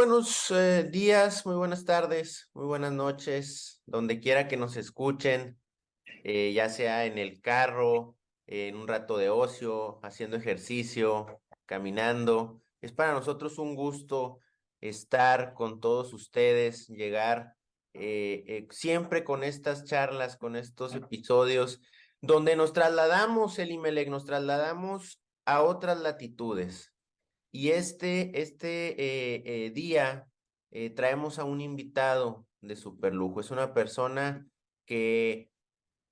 buenos días, muy buenas tardes, muy buenas noches, donde quiera que nos escuchen, ya sea en el carro, en un rato de ocio, haciendo ejercicio, caminando. Es para nosotros un gusto estar con todos ustedes, llegar siempre con estas charlas, con estos episodios, donde nos trasladamos, Elimelec, nos trasladamos a otras latitudes. Y este día traemos a un invitado de superlujo. Es una persona que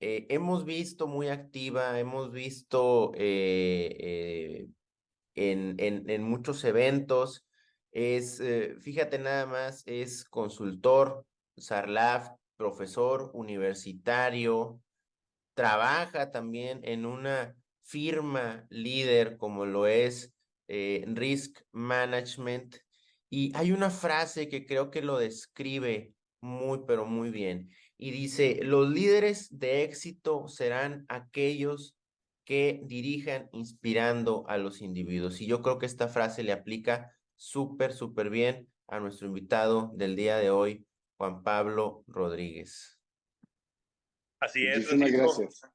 hemos visto muy activa, hemos visto en muchos eventos. Fíjate nada más, es consultor, Sarlaf, profesor universitario, trabaja también en una firma líder como lo es Risk Management, y hay una frase que creo que lo describe muy, pero muy bien, y dice: los líderes de éxito serán aquellos que dirijan inspirando a los individuos. Y yo creo que esta frase le aplica súper, súper bien a nuestro invitado del día de hoy, Juan Pablo Rodríguez. Así es, Muchísimas Francisco. gracias.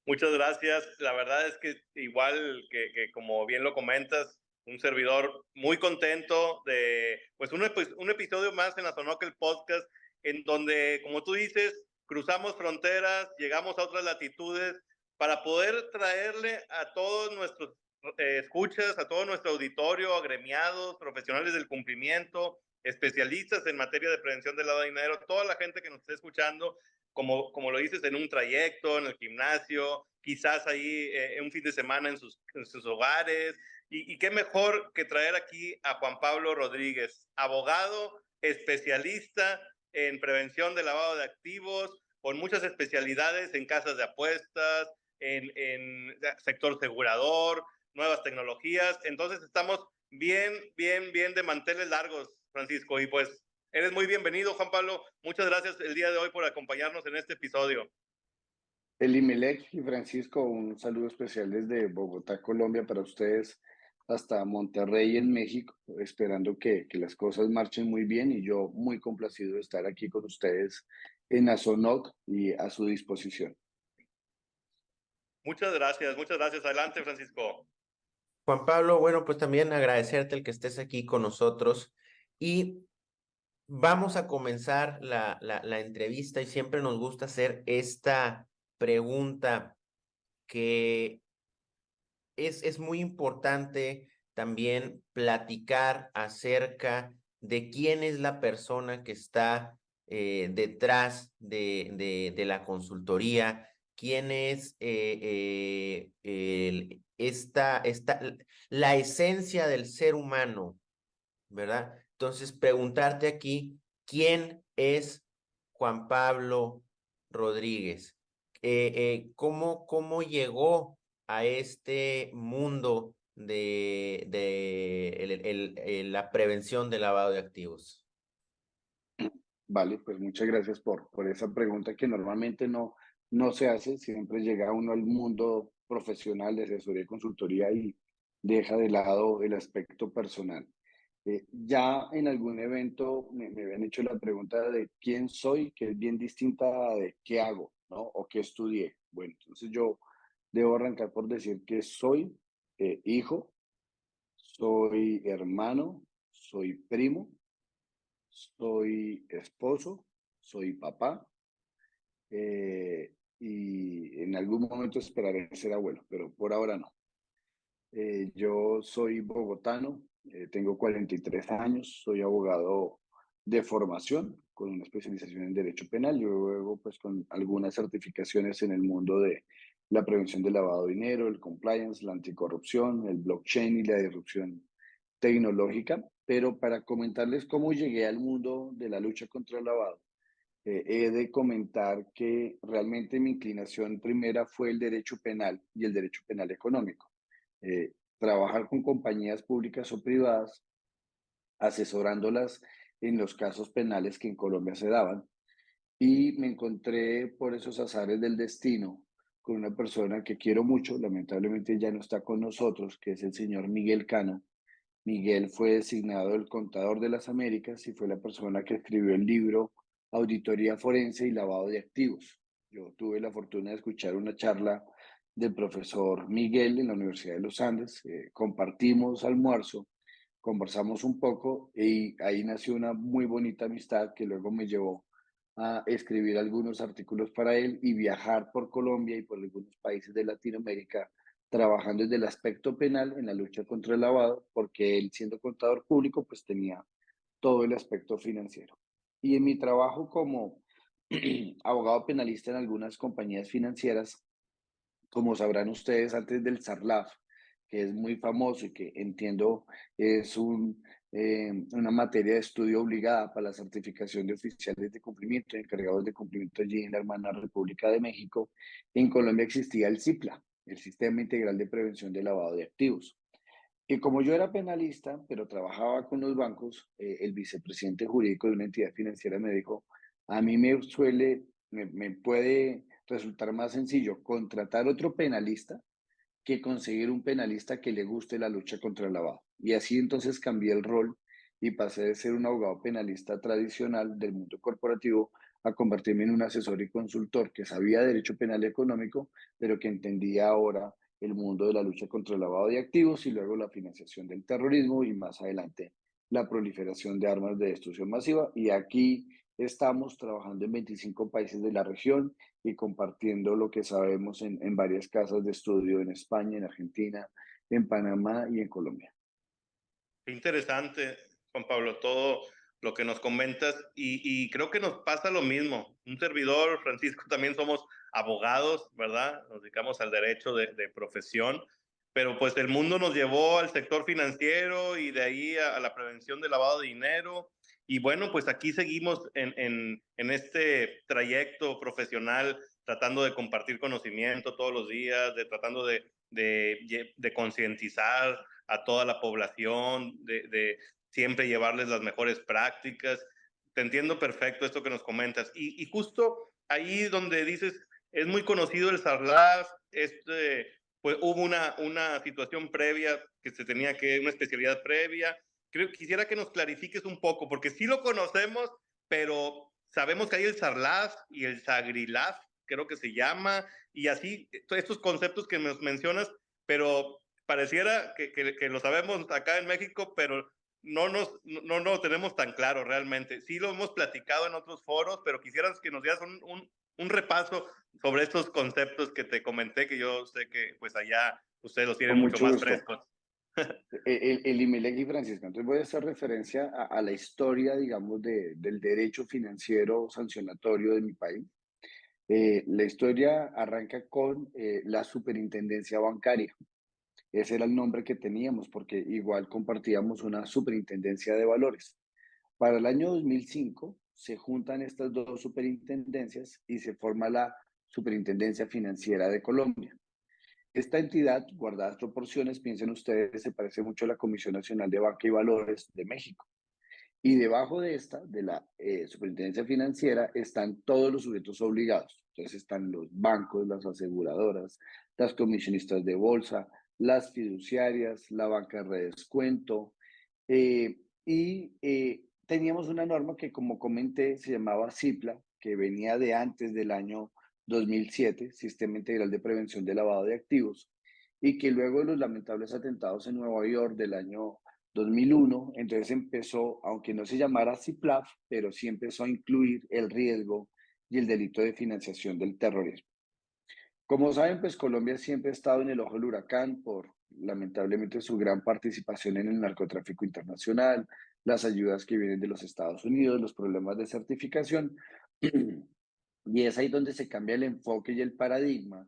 Muchas gracias. La verdad es que igual que como bien lo comentas, un servidor muy contento de pues un episodio más en la Sonocal Podcast, en donde, como tú dices, cruzamos fronteras, llegamos a otras latitudes para poder traerle a todos nuestros escuchas, a todo nuestro auditorio, agremiados, profesionales del cumplimiento, especialistas en materia de prevención del lavado de dinero, toda la gente que nos esté escuchando, como lo dices, en un trayecto, en el gimnasio, quizás ahí un fin de semana en sus hogares. Y qué mejor que traer aquí a Juan Pablo Rodríguez, abogado, especialista en prevención de lavado de activos, con muchas especialidades en casas de apuestas, en sector asegurador, nuevas tecnologías. Entonces estamos bien de manteles largos, Francisco, y pues eres muy bienvenido, Juan Pablo. Muchas gracias el día de hoy por acompañarnos en este episodio. Elimelec y Francisco, un saludo especial desde Bogotá, Colombia, para ustedes, hasta Monterrey, en México, esperando que las cosas marchen muy bien, y yo muy complacido de estar aquí con ustedes en Azonoc y a su disposición. Muchas gracias. Adelante, Francisco. Juan Pablo, bueno, pues también agradecerte el que estés aquí con nosotros, y vamos a comenzar la entrevista, y siempre nos gusta hacer esta pregunta que es muy importante también platicar acerca de quién es la persona que está detrás de la consultoría, quién es la esencia del ser humano, ¿verdad? Entonces, preguntarte aquí, ¿quién es Juan Pablo Rodríguez? ¿Cómo llegó a este mundo de la prevención del lavado de activos? Vale, pues muchas gracias por esa pregunta que normalmente no se hace. Siempre llega uno al mundo profesional de asesoría y consultoría y deja de lado el aspecto personal. Ya en algún evento me habían hecho la pregunta de quién soy, que es bien distinta a de qué hago, ¿no? O qué estudié. Bueno, entonces yo debo arrancar por decir que soy hijo, soy hermano, soy primo, soy esposo, soy papá, y en algún momento esperaré ser abuelo, pero por ahora no. Yo soy bogotano, tengo 43 años, soy abogado de formación con una especialización en Derecho Penal y luego pues con algunas certificaciones en el mundo de la prevención del lavado de dinero, el compliance, la anticorrupción, el blockchain y la disrupción tecnológica. Pero para comentarles cómo llegué al mundo de la lucha contra el lavado, he de comentar que realmente mi inclinación primera fue el derecho penal y el derecho penal económico. Trabajar con compañías públicas o privadas, asesorándolas en los casos penales que en Colombia se daban. Y me encontré por esos azares del destino con una persona que quiero mucho, lamentablemente ya no está con nosotros, que es el señor Miguel Cano, Miguel fue designado el contador de las Américas y fue la persona que escribió el libro Auditoría Forense y Lavado de Activos. Yo tuve la fortuna de escuchar una charla del profesor Miguel en la Universidad de los Andes. Compartimos almuerzo, conversamos un poco y ahí nació una muy bonita amistad que luego me llevó a escribir algunos artículos para él y viajar por Colombia y por algunos países de Latinoamérica trabajando desde el aspecto penal en la lucha contra el lavado, porque él siendo contador público pues tenía todo el aspecto financiero. Y en mi trabajo como abogado penalista en algunas compañías financieras, como sabrán ustedes, antes del SARLAF, que es muy famoso y que entiendo es una materia de estudio obligada para la certificación de oficiales de cumplimiento y encargados de cumplimiento allí en la hermana República de México, en Colombia existía el CIPLA, el Sistema Integral de Prevención de Lavado de Activos. Y como yo era penalista, pero trabajaba con los bancos, el vicepresidente jurídico de una entidad financiera me dijo, a mí me puede resultar más sencillo contratar otro penalista que conseguir un penalista que le guste la lucha contra el lavado. Y así entonces cambié el rol y pasé de ser un abogado penalista tradicional del mundo corporativo a convertirme en un asesor y consultor que sabía derecho penal y económico, pero que entendía ahora el mundo de la lucha contra el lavado de activos y luego la financiación del terrorismo y más adelante la proliferación de armas de destrucción masiva. Y aquí estamos trabajando en 25 países de la región y compartiendo lo que sabemos en varias casas de estudio en España, en Argentina, en Panamá y en Colombia. Qué interesante, Juan Pablo, todo lo que nos comentas y creo que nos pasa lo mismo. Un servidor, Francisco, también somos abogados, ¿verdad? Nos dedicamos al derecho de profesión, pero pues el mundo nos llevó al sector financiero y de ahí a la prevención del lavado de dinero. Y bueno, pues aquí seguimos en este trayecto profesional tratando de compartir conocimiento todos los días, tratando de concientizar a toda la población, de siempre llevarles las mejores prácticas. Te entiendo perfecto esto que nos comentas. Y justo ahí donde dices, es muy conocido el SARLAF, pues hubo una situación previa que se tenía que, una especialidad previa. Quisiera que nos clarifiques un poco, porque sí lo conocemos, pero sabemos que hay el SARLAF y el SAGRILAF, creo que se llama, y así, estos conceptos que nos mencionas, pero pareciera que lo sabemos acá en México, pero no lo tenemos tan claro realmente. Sí lo hemos platicado en otros foros, pero quisieras que nos dieras un repaso sobre estos conceptos que te comenté, que yo sé que pues allá ustedes los tienen Con mucho mucho más gusto. frescos. El IMELEC y Francisco. Entonces voy a hacer referencia a la historia, digamos, del derecho financiero sancionatorio de mi país. La historia arranca con la superintendencia bancaria. Ese era el nombre que teníamos porque igual compartíamos una superintendencia de valores. Para el año 2005 se juntan estas dos superintendencias y se forma la Superintendencia Financiera de Colombia. Esta entidad, guardadas proporciones, piensen ustedes, se parece mucho a la Comisión Nacional de Banca y Valores de México. Y debajo de esta, de la Superintendencia Financiera, están todos los sujetos obligados. Entonces están los bancos, las aseguradoras, las comisionistas de bolsa, las fiduciarias, la banca de redescuento. Teníamos una norma que, como comenté, se llamaba CIPLA, que venía de antes del año 2007, Sistema Integral de Prevención de Lavado de Activos, y que luego de los lamentables atentados en Nueva York del año 2001, entonces empezó, aunque no se llamara CIPLAF, pero sí empezó a incluir el riesgo y el delito de financiación del terrorismo. Como saben, pues Colombia siempre ha estado en el ojo del huracán por, lamentablemente, su gran participación en el narcotráfico internacional, las ayudas que vienen de los Estados Unidos, los problemas de certificación. Y es ahí donde se cambia el enfoque y el paradigma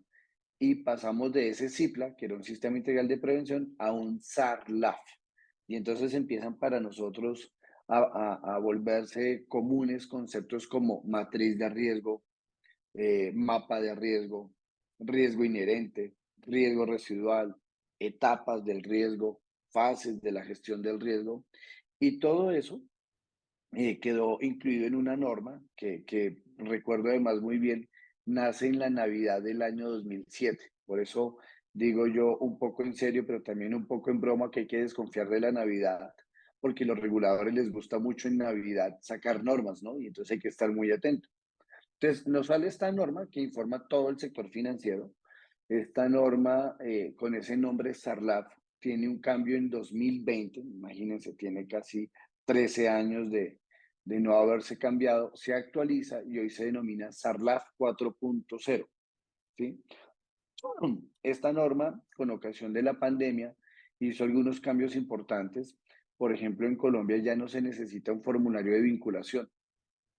y pasamos de ese CIPLA, que era un sistema integral de prevención, a un SARLAF. Y entonces empiezan para nosotros a volverse comunes conceptos como matriz de riesgo, mapa de riesgo, riesgo inherente, riesgo residual, etapas del riesgo, fases de la gestión del riesgo. Y todo eso quedó incluido en una norma que recuerdo además muy bien, nace en la Navidad del año 2007. Por eso digo yo un poco en serio, pero también un poco en broma, que hay que desconfiar de la Navidad, porque a los reguladores les gusta mucho en Navidad sacar normas, ¿no? Y entonces hay que estar muy atento. Entonces, nos sale esta norma que informa todo el sector financiero. Esta norma, con ese nombre SARLAF, tiene un cambio en 2020. Imagínense, tiene casi 13 años de no haberse cambiado. Se actualiza y hoy se denomina SARLAF 4.0. ¿Sí? Esta norma, con ocasión de la pandemia, hizo algunos cambios importantes. Por ejemplo, en Colombia ya no se necesita un formulario de vinculación.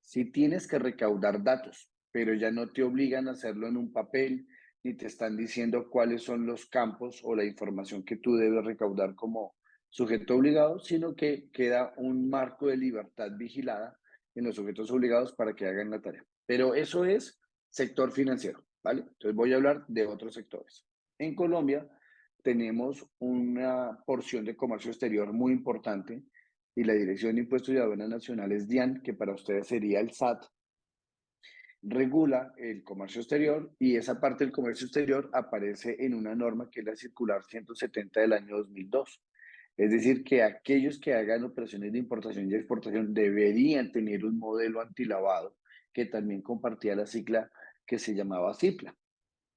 Sí tienes que recaudar datos, pero ya no te obligan a hacerlo en un papel, ni te están diciendo cuáles son los campos o la información que tú debes recaudar como sujeto obligado, sino que queda un marco de libertad vigilada en los sujetos obligados para que hagan la tarea. Pero eso es sector financiero, ¿vale? Entonces voy a hablar de otros sectores. En Colombia tenemos una porción de comercio exterior muy importante y la Dirección de Impuestos y Aduanas Nacionales, DIAN, que para ustedes sería el SAT, regula el comercio exterior y esa parte del comercio exterior aparece en una norma que es la Circular 170 del año 2002. Es decir, que aquellos que hagan operaciones de importación y exportación deberían tener un modelo antilavado que también compartía la sigla que se llamaba CIPLA.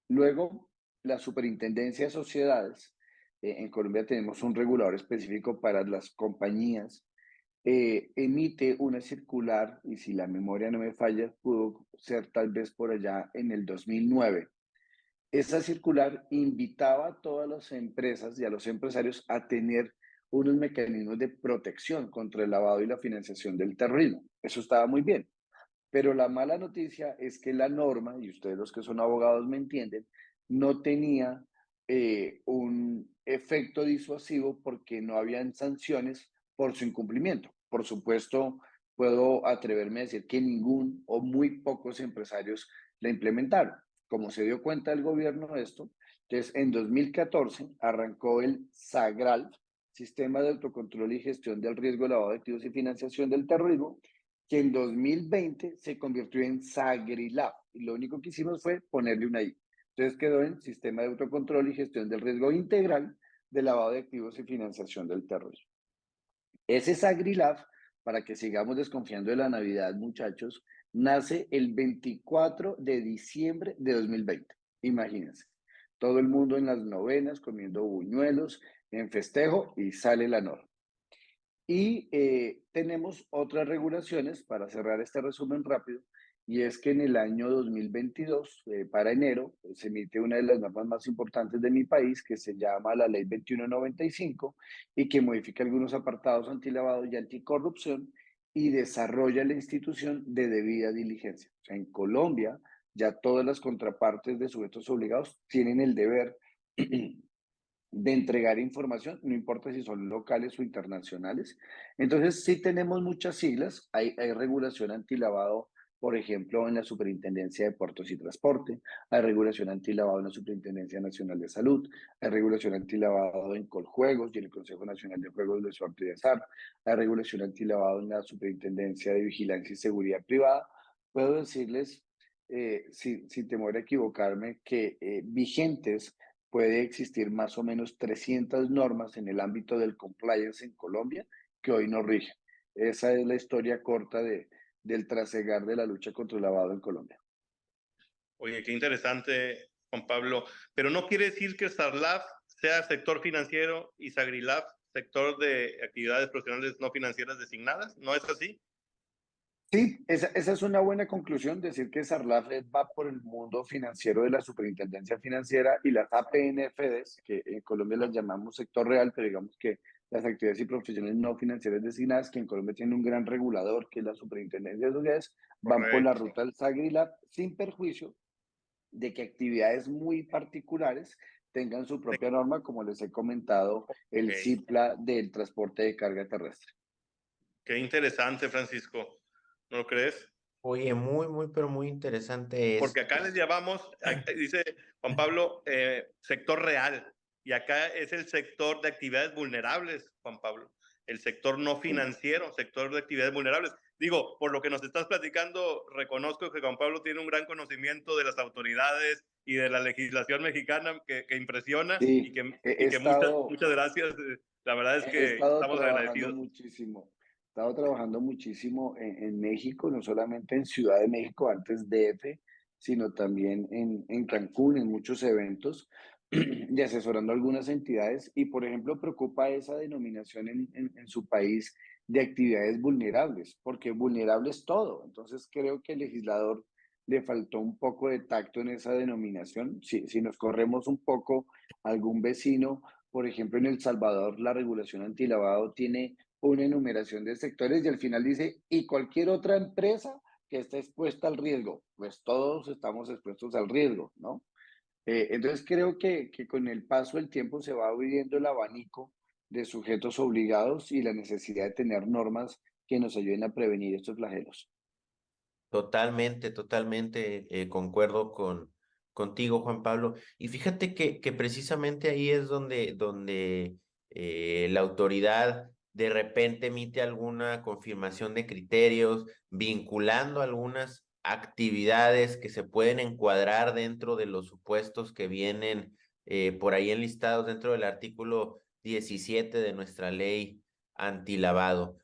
Luego, la Superintendencia de Sociedades, en Colombia tenemos un regulador específico para las compañías, emite una circular, y si la memoria no me falla, pudo ser tal vez por allá en el 2009. Esa circular invitaba a todas las empresas y a los empresarios a tener unos mecanismos de protección contra el lavado y la financiación del terrorismo. Eso estaba muy bien. Pero la mala noticia es que la norma, y ustedes los que son abogados me entienden, no tenía un efecto disuasivo porque no habían sanciones por su incumplimiento. Por supuesto, puedo atreverme a decir que ningún o muy pocos empresarios la implementaron. Como se dio cuenta el gobierno de esto, entonces en 2014 arrancó el SAGRAL, Sistema de Autocontrol y Gestión del Riesgo de Lavado de Activos y Financiación del Terrorismo, que en 2020 se convirtió en SAGRILAB. Y lo único que hicimos fue ponerle una I. Entonces quedó en Sistema de Autocontrol y Gestión del Riesgo Integral de Lavado de Activos y Financiación del Terrorismo. Ese SAGRILAB, para que sigamos desconfiando de la Navidad, muchachos, nace el 24 de diciembre de 2020. Imagínense. Todo el mundo en las novenas, comiendo buñuelos, en festejo, y sale la norma. Y tenemos otras regulaciones, para cerrar este resumen rápido, y es que en el año 2022, para enero, se emite una de las normas más importantes de mi país, que se llama la Ley 2195, y que modifica algunos apartados antilavado y anticorrupción, y desarrolla la institución de debida diligencia. O sea, en Colombia, ya todas las contrapartes de sujetos obligados tienen el deber de entregar información, no importa si son locales o internacionales. Entonces, sí tenemos muchas siglas, hay regulación antilavado, por ejemplo, en la Superintendencia de Puertos y Transporte, hay regulación antilavado en la Superintendencia Nacional de Salud, hay regulación antilavado en Coljuegos y en el Consejo Nacional de Juegos de Suerte y Azar, hay regulación antilavado en la Superintendencia de Vigilancia y Seguridad Privada. Puedo decirles, sin temor a equivocarme, que vigentes puede existir más o menos 300 normas en el ámbito del compliance en Colombia que hoy no rigen. Esa es la historia corta del trasegar de la lucha contra el lavado en Colombia. Oye, qué interesante, Juan Pablo. Pero no quiere decir que SARLAF sea sector financiero y SAGRILAF sector de actividades profesionales no financieras designadas. ¿No es así? Sí, esa es una buena conclusión, decir que SARLAF va por el mundo financiero de la Superintendencia Financiera, y las APNFDs, que en Colombia las llamamos sector real, pero digamos que las actividades y profesiones no financieras designadas, que en Colombia tiene un gran regulador, que es la Superintendencia de Sociedades, van por la Correcto. ruta del SAGRILAF, sin perjuicio de que actividades muy particulares tengan su propia norma, como les he comentado, el Okay. CIPLA del transporte de carga terrestre. Qué interesante, Francisco. ¿No lo crees? Oye, muy, pero muy interesante Porque esto. acá les llamamos, dice Juan Pablo, sector real. Y acá es el sector de actividades vulnerables, Juan Pablo. el sector no financiero, sector de actividades vulnerables. Digo, por lo que nos estás platicando, reconozco que Juan Pablo tiene un gran conocimiento de las autoridades y de la legislación mexicana que impresiona y Sí, que, he y que estado, muchas gracias. La verdad es he que estado estamos trabajando agradecidos. muchísimo. He estado trabajando muchísimo en México, no solamente en Ciudad de México, antes DF, sino también en Cancún, en muchos eventos, y asesorando algunas entidades. Y, por ejemplo, preocupa esa denominación en su país de actividades vulnerables, porque vulnerable es todo. Entonces, creo que el legislador le faltó un poco de tacto en esa denominación. Si nos corremos un poco, algún vecino, por ejemplo, en El Salvador, la regulación antilavado tiene una enumeración de sectores y al final dice, y cualquier otra empresa que esté expuesta al riesgo, pues todos estamos expuestos al riesgo, ¿no? Entonces creo que con el paso del tiempo se va abriendo el abanico de sujetos obligados y la necesidad de tener normas que nos ayuden a prevenir estos flagelos. Totalmente, totalmente concuerdo contigo, Juan Pablo. Y fíjate que precisamente ahí es donde la autoridad de repente emite alguna confirmación de criterios, vinculando algunas actividades que se pueden encuadrar dentro de los supuestos que vienen por ahí enlistados dentro del artículo 17 de nuestra ley antilavado.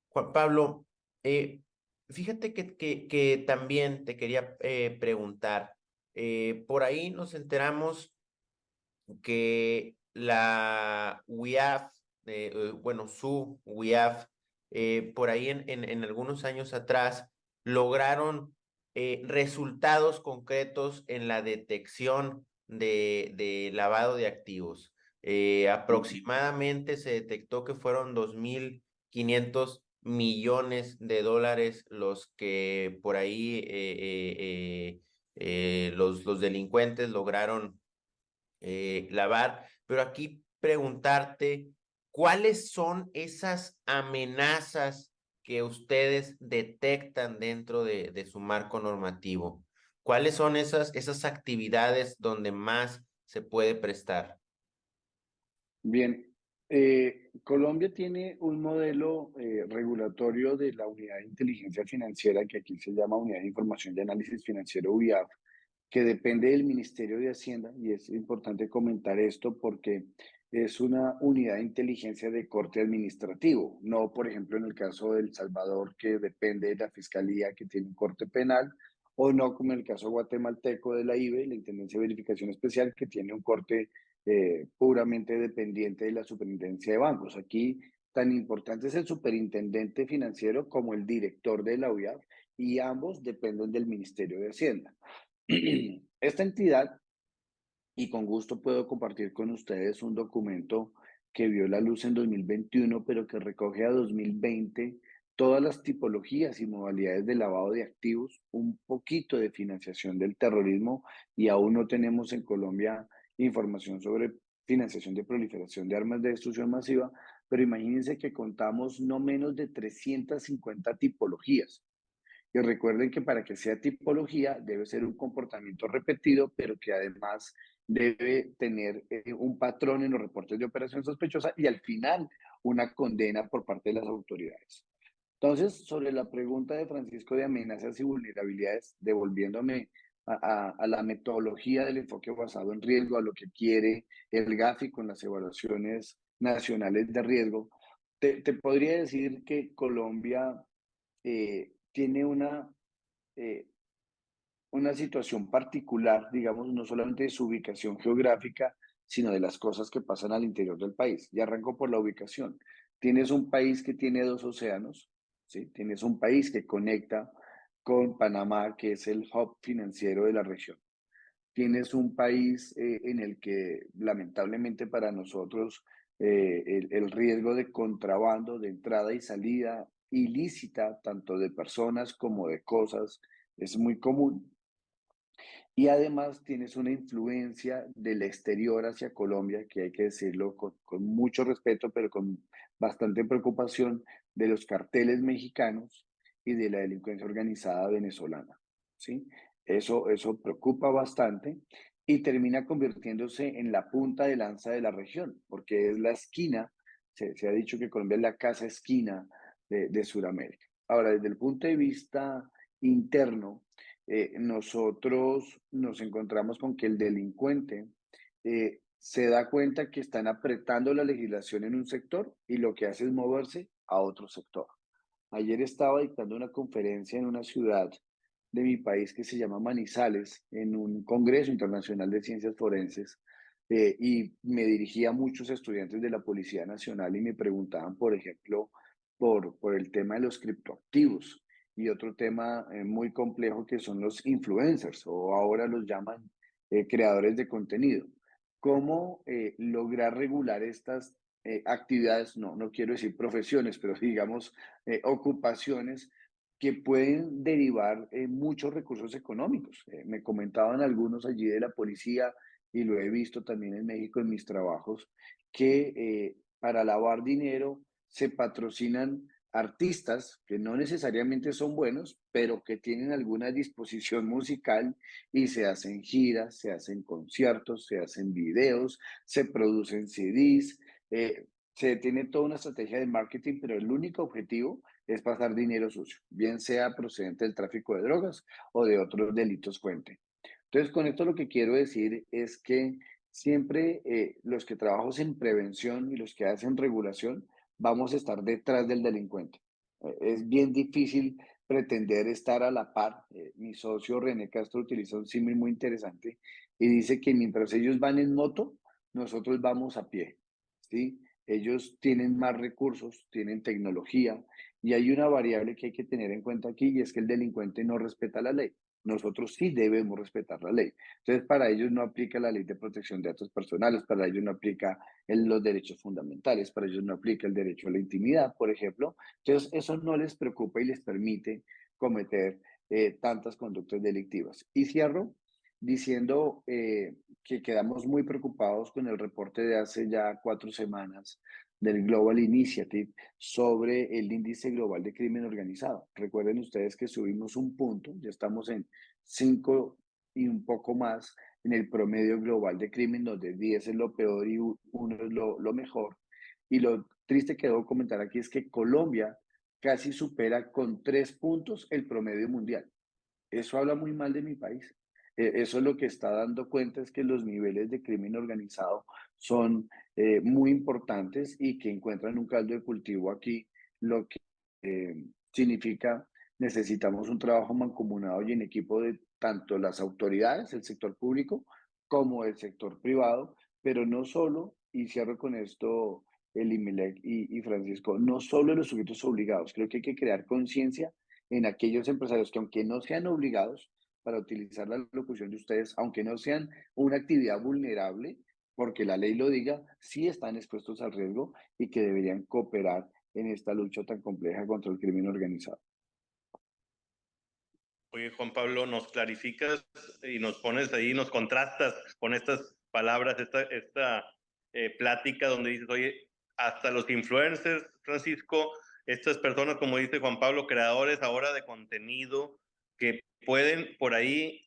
Juan Pablo, eh, fíjate que también te quería preguntar, por ahí nos enteramos que la UIAF, bueno, su UIAF, por ahí en algunos años atrás, lograron resultados concretos en la detección de lavado de activos. Aproximadamente se detectó que fueron 2.500 millones de dólares los que por ahí los delincuentes lograron lavar, pero aquí preguntarte, ¿cuáles son esas amenazas que ustedes detectan dentro de su marco normativo? ¿Cuáles son esas actividades donde más se puede prestar? Bien, Colombia tiene un modelo regulatorio de la Unidad de Inteligencia Financiera, que aquí se llama Unidad de Información y Análisis Financiero UIAF, que depende del Ministerio de Hacienda, y es importante comentar esto porque es una unidad de inteligencia de corte administrativo, no, por ejemplo, en el caso de El Salvador, que depende de la Fiscalía, que tiene un corte penal, o no como en el caso guatemalteco de la IVE, la Intendencia de Verificación Especial, que tiene un corte puramente dependiente de la Superintendencia de Bancos. Aquí tan importante es el superintendente financiero como el director de la UIAF, y ambos dependen del Ministerio de Hacienda. Esta entidad, y con gusto puedo compartir con ustedes un documento que vio la luz en 2021, pero que recoge a 2020 todas las tipologías y modalidades de lavado de activos, un poquito de financiación del terrorismo, y aún no tenemos en Colombia información sobre financiación de proliferación de armas de destrucción masiva, pero imagínense que contamos no menos de 350 tipologías. Y recuerden que para que sea tipología debe ser un comportamiento repetido, pero que además debe tener un patrón en los reportes de operación sospechosa y al final una condena por parte de las autoridades. Entonces, sobre la pregunta de Francisco de amenazas y vulnerabilidades, devolviéndome a la metodología del enfoque basado en riesgo, a lo que quiere el GAFI con las evaluaciones nacionales de riesgo, te podría decir que Colombia tiene eh, una situación particular, digamos, no solamente de su ubicación geográfica, sino de las cosas que pasan al interior del país. Y arranco por la ubicación. Tienes un país que tiene dos océanos, ¿sí? Tienes un país que conecta con Panamá, que es el hub financiero de la región. Tienes un país en el que lamentablemente para nosotros el riesgo de contrabando, de entrada y salida ilícita, tanto de personas como de cosas, es muy común. Y además tienes una influencia del exterior hacia Colombia, que hay que decirlo con mucho respeto, pero con bastante preocupación, de los carteles mexicanos y de la delincuencia organizada venezolana, ¿sí? Eso preocupa bastante y termina convirtiéndose en la punta de lanza de la región, porque es la esquina Se ha dicho que Colombia es la casa esquina de Sudamérica. Ahora, desde el punto de vista interno, nosotros nos encontramos con que el delincuente se da cuenta que están apretando la legislación en un sector y lo que hace es moverse a otro sector. Ayer estaba dictando una conferencia en una ciudad de mi país que se llama Manizales, en un Congreso Internacional de Ciencias Forenses, y me dirigía a muchos estudiantes de la Policía Nacional y me preguntaban, por ejemplo, por el tema de los criptoactivos y otro tema muy complejo que son los influencers, o ahora los llaman creadores de contenido. ¿Cómo lograr regular estas actividades? No, no quiero decir profesiones, pero digamos ocupaciones que pueden derivar muchos recursos económicos. Me comentaban algunos allí de la policía, y lo he visto también en México en mis trabajos, que para lavar dinero se patrocinan artistas que no necesariamente son buenos, pero que tienen alguna disposición musical y se hacen giras, se hacen conciertos, se hacen videos, se producen CDs, se tiene toda una estrategia de marketing, pero el único objetivo es pasar dinero sucio, bien sea procedente del tráfico de drogas o de otros delitos fuente. Entonces, con esto lo que quiero decir es que siempre los que trabajamos en prevención y los que hacen regulación vamos a estar detrás del delincuente. Es bien difícil pretender estar a la par. Mi socio René Castro utiliza un símil muy interesante y dice que mientras ellos van en moto, nosotros vamos a pie, ¿sí? Ellos tienen más recursos, tienen tecnología, y hay una variable que hay que tener en cuenta aquí y es que el delincuente no respeta la ley. Nosotros sí debemos respetar la ley. Entonces, para ellos no aplica la ley de protección de datos personales, para ellos no aplica los derechos fundamentales, para ellos no aplica el derecho a la intimidad, por ejemplo. Entonces, eso no les preocupa y les permite cometer tantas conductas delictivas. Y cierro diciendo que quedamos muy preocupados con el reporte de hace ya 4 semanas del Global Initiative sobre el índice global de crimen organizado. Recuerden ustedes que subimos un punto, ya estamos en 5 y un poco más en el promedio global de crimen, donde 10 es lo peor y 1 es lo mejor. Y lo triste que debo comentar aquí es que Colombia casi supera con 3 puntos el promedio mundial. Eso habla muy mal de mi país. Eso lo que está dando cuenta es que los niveles de crimen organizado son muy importantes y que encuentran un caldo de cultivo aquí, lo que significa necesitamos un trabajo mancomunado y en equipo de tanto las autoridades, el sector público, como el sector privado, pero no solo, y cierro con esto, Elimelec y Francisco, no solo los sujetos obligados, creo que hay que crear conciencia en aquellos empresarios que aunque no sean obligados, para utilizar la locución de ustedes, aunque no sean una actividad vulnerable, porque la ley lo diga, sí están expuestos al riesgo y que deberían cooperar en esta lucha tan compleja contra el crimen organizado. Oye, Juan Pablo, nos clarificas y nos pones ahí, nos contrastas con estas palabras, esta plática donde dices, oye, hasta los influencers, Francisco, estas personas, como dice Juan Pablo, creadores ahora de contenido, que pueden por ahí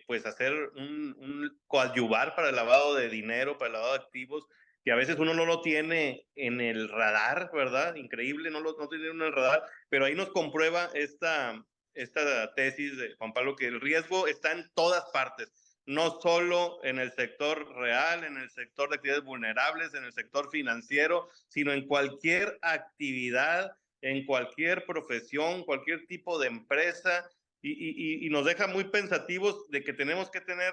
pues hacer un coadyuvar para el lavado de dinero, para el lavado de activos, que a veces uno no lo tiene en el radar, ¿verdad? Increíble, no tiene en el radar, pero ahí nos comprueba esta tesis de Juan Pablo, que el riesgo está en todas partes, no solo en el sector real, en el sector de actividades vulnerables, en el sector financiero, sino en cualquier actividad, en cualquier profesión, cualquier tipo de empresa, y nos deja muy pensativos de que tenemos que tener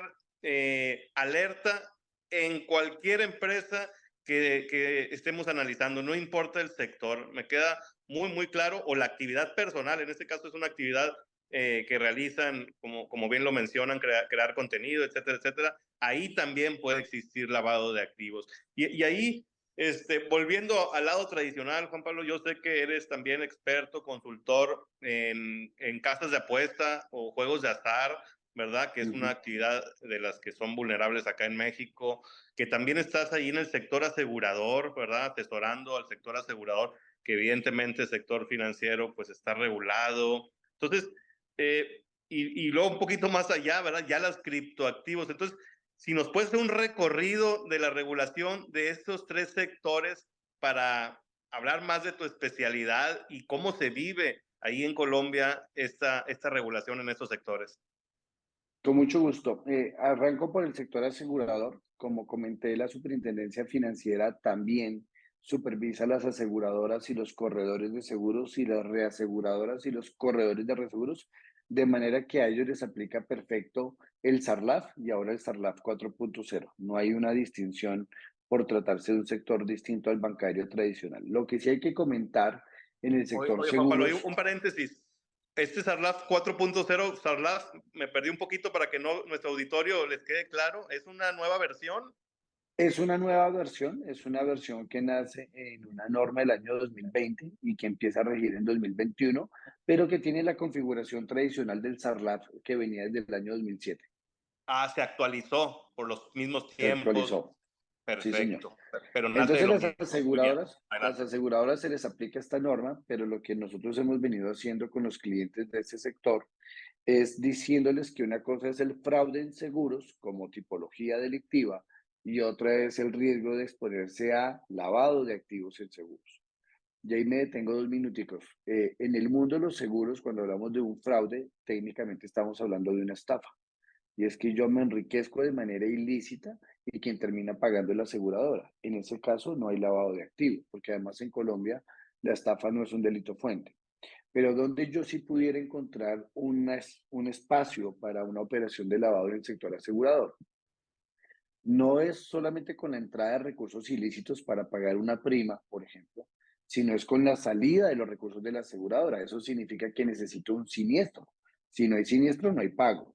alerta en cualquier empresa que estemos analizando, no importa el sector, me queda muy claro, o la actividad personal, en este caso es una actividad que realizan, como bien lo mencionan, crear contenido, etcétera, etcétera, ahí también puede existir lavado de activos. Y ahí, volviendo al lado tradicional, Juan Pablo, yo sé que eres también experto, consultor en casas de apuesta o juegos de azar, ¿verdad? Que es una actividad de las que son vulnerables acá en México, que también estás ahí en el sector asegurador, ¿verdad? Asesorando al sector asegurador, que evidentemente el sector financiero pues está regulado. Entonces, y luego un poquito más allá, ¿verdad? Ya los criptoactivos. Entonces, si nos puedes hacer un recorrido de la regulación de estos 3 sectores, para hablar más de tu especialidad y cómo se vive ahí en Colombia esta regulación en estos sectores. Con mucho gusto. Arranco por el sector asegurador. Como comenté, la Superintendencia Financiera también supervisa las aseguradoras y los corredores de seguros y las reaseguradoras y los corredores de reaseguros, de manera que a ellos les aplica perfecto el SARLAF y ahora el SARLAF 4.0. No hay una distinción por tratarse de un sector distinto al bancario tradicional. Lo que sí hay que comentar en el sector Oye Juan Pablo, seguros. un paréntesis. Este SARLAF 4.0, SARLAF, me perdí un poquito para que no nuestro auditorio les quede claro, ¿es una nueva versión? Es una nueva versión, es una versión que nace en una norma del año 2020 y que empieza a regir en 2021, pero que tiene la configuración tradicional del SARLAF que venía desde el año 2007. Ah, se actualizó por los mismos Se tiempos. actualizó, sí señor. Perfecto, pero nace de Entonces lo mismo. Muy bien, las adelante. aseguradoras se les aplica esta norma, pero lo que nosotros hemos venido haciendo con los clientes de ese sector es diciéndoles que una cosa es el fraude en seguros como tipología delictiva y otra es el riesgo de exponerse a lavado de activos en seguros. Y ahí me detengo 2 minuticos. En el mundo de los seguros, cuando hablamos de un fraude, técnicamente estamos hablando de una estafa. Y es que yo me enriquezco de manera ilícita y quien termina pagando es la aseguradora. En ese caso no hay lavado de activos, porque además en Colombia la estafa no es un delito fuente. Pero donde yo sí pudiera encontrar un espacio para una operación de lavado en el sector asegurador, no es solamente con la entrada de recursos ilícitos para pagar una prima, por ejemplo, sino es con la salida de los recursos de la aseguradora. Eso significa que necesito un siniestro. Si no hay siniestro, no hay pago.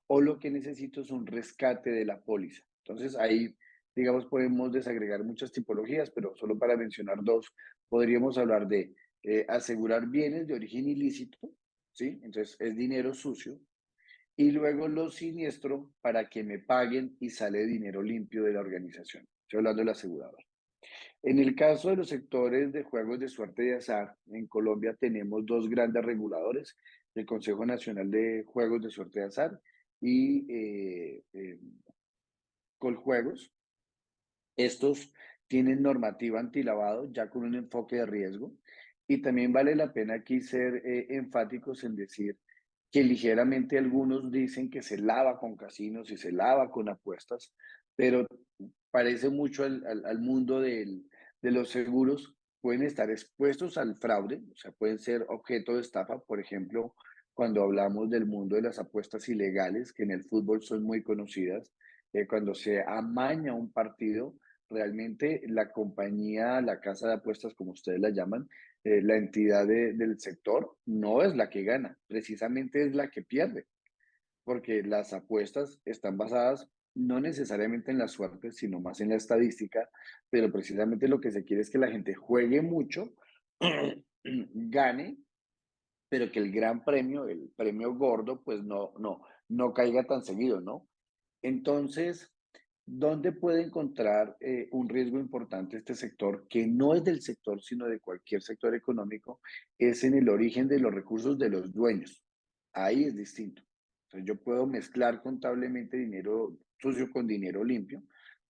O lo que necesito es un rescate de la póliza. Entonces ahí, digamos, podemos desagregar muchas tipologías, pero solo para mencionar dos, podríamos hablar de asegurar bienes de origen ilícito, ¿sí? Entonces es dinero sucio, y luego lo siniestro para que me paguen y sale dinero limpio de la organización. Estoy hablando del asegurador. En el caso de los sectores de juegos de suerte y de azar, en Colombia tenemos dos grandes reguladores, el Consejo Nacional de Juegos de Suerte y Azar y Coljuegos. Estos tienen normativa antilavado ya con un enfoque de riesgo y también vale la pena aquí ser enfáticos en decir que ligeramente algunos dicen que se lava con casinos y se lava con apuestas, pero parece mucho al mundo de los seguros, pueden estar expuestos al fraude, o sea, pueden ser objeto de estafa, por ejemplo, cuando hablamos del mundo de las apuestas ilegales, que en el fútbol son muy conocidas, cuando se amaña un partido, realmente la compañía, la casa de apuestas, como ustedes la llaman, la entidad del sector no es la que gana, precisamente es la que pierde, porque las apuestas están basadas no necesariamente en la suerte, sino más en la estadística, pero precisamente lo que se quiere es que la gente juegue mucho, gane, pero que el gran premio, el premio gordo, pues no caiga tan seguido, ¿no? Entonces, ¿dónde puede encontrar un riesgo importante este sector, que no es del sector, sino de cualquier sector económico? Es en el origen de los recursos de los dueños. Ahí es distinto. Entonces, yo puedo mezclar contablemente dinero sucio con dinero limpio,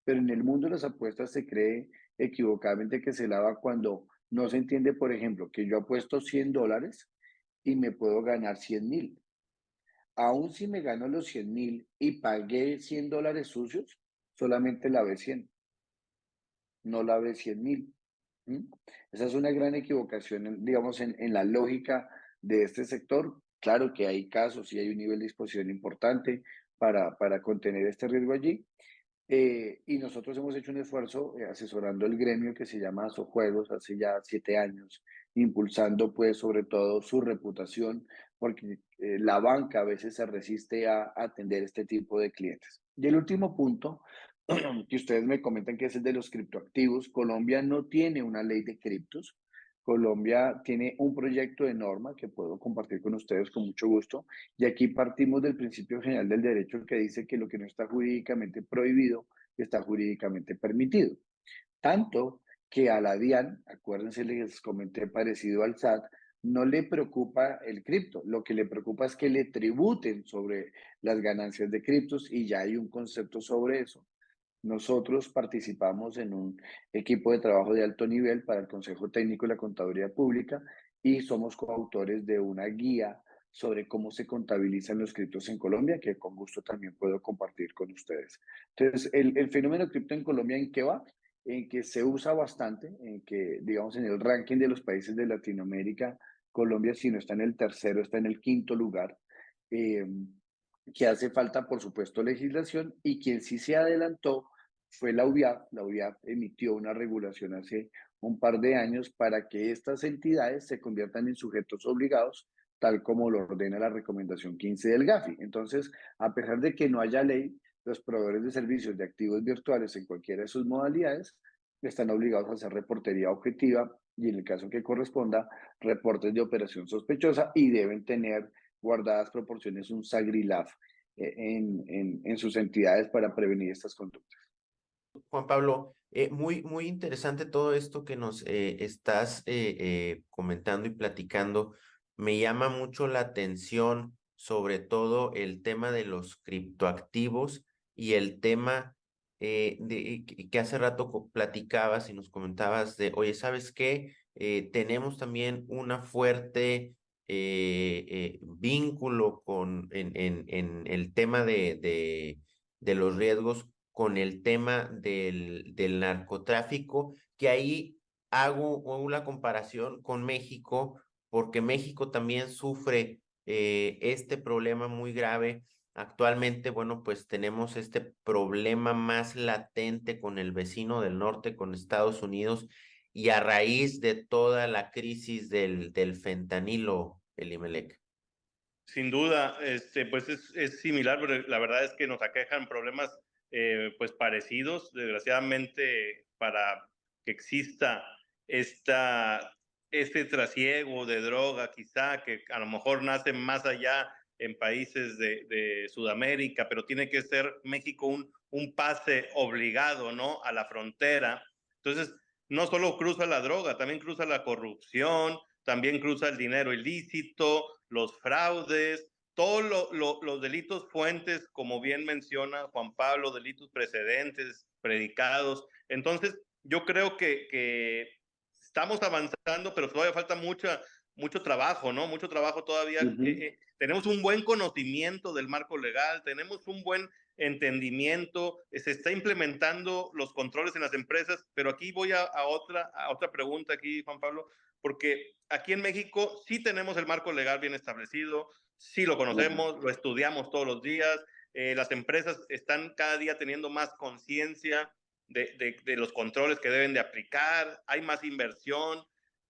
pero en el mundo de las apuestas se cree equivocadamente que se lava cuando no se entiende, por ejemplo, que yo apuesto $100 y me puedo ganar 100.000. Aún si me gano los 100.000 y pagué $100 sucios, solamente lavé 100, no lavé 100.000. Esa es una gran equivocación, digamos, en la lógica de este sector. Claro que hay casos y hay un nivel de exposición importante para contener este riesgo allí, y nosotros hemos hecho un esfuerzo asesorando el gremio que se llama Asojuegos hace ya 7 años, impulsando pues sobre todo su reputación, porque la banca a veces se resiste a atender este tipo de clientes. Y el último punto, que ustedes me comentan que es el de los criptoactivos. Colombia no tiene una ley de criptos. Colombia tiene un proyecto de norma que puedo compartir con ustedes con mucho gusto, y aquí partimos del principio general del derecho que dice que lo que no está jurídicamente prohibido está jurídicamente permitido. Tanto que a la DIAN, acuérdense, les comenté parecido al SAT, no le preocupa el cripto, lo que le preocupa es que le tributen sobre las ganancias de criptos y ya hay un concepto sobre eso. Nosotros participamos en un equipo de trabajo de alto nivel para el Consejo Técnico de la Contaduría Pública y somos coautores de una guía sobre cómo se contabilizan los criptos en Colombia, que con gusto también puedo compartir con ustedes. Entonces, el fenómeno cripto en Colombia, ¿en qué va? En que se usa bastante, en que, digamos, en el ranking de los países de Latinoamérica, Colombia, si no está en el tercero, está en el quinto lugar. Eh, que hace falta, por supuesto, legislación, y quien sí se adelantó fue la UIAF. La UIAF emitió una regulación hace un par de años para que estas entidades se conviertan en sujetos obligados, tal como lo ordena la recomendación 15 del GAFI. Entonces, a pesar de que no haya ley, los proveedores de servicios de activos virtuales en cualquiera de sus modalidades están obligados a hacer reportería objetiva y, en el caso que corresponda, reportes de operación sospechosa, y deben tener guardadas proporciones un SAGRI-LAF en sus entidades para prevenir estas conductas. Juan Pablo, muy interesante todo esto que nos estás comentando y platicando. Me llama mucho la atención, sobre todo el tema de los criptoactivos y el tema que hace rato platicabas y nos comentabas de, oye, ¿sabes qué? Tenemos también una fuerte vínculo en el tema de los riesgos con el tema del narcotráfico, que ahí hago una comparación con México, porque México también sufre este problema muy grave. Actualmente, bueno, pues tenemos este problema más latente con el vecino del norte, con Estados Unidos, y a raíz de toda la crisis del fentanilo, Elimelec. Sin duda, pues es similar, pero la verdad es que nos aquejan problemas pues parecidos. Desgraciadamente, para que exista esta, este trasiego de droga, quizá que a lo mejor nace más allá en países de Sudamérica, pero tiene que ser México un pase obligado, ¿no?, a la frontera. Entonces, no solo cruza la droga, también cruza la corrupción, también cruza el dinero ilícito, los fraudes, todos los delitos fuentes, como bien menciona Juan Pablo, delitos precedentes, predicados. Entonces, yo creo que estamos avanzando, pero todavía falta mucho trabajo, ¿no? Mucho trabajo todavía. Tenemos un buen conocimiento del marco legal, tenemos un buen entendimiento, se está implementando los controles en las empresas, pero aquí voy a otra pregunta aquí, Juan Pablo, porque aquí en México sí tenemos el marco legal bien establecido, sí lo conocemos, lo estudiamos todos los días, las empresas están cada día teniendo más conciencia de los controles que deben de aplicar, hay más inversión,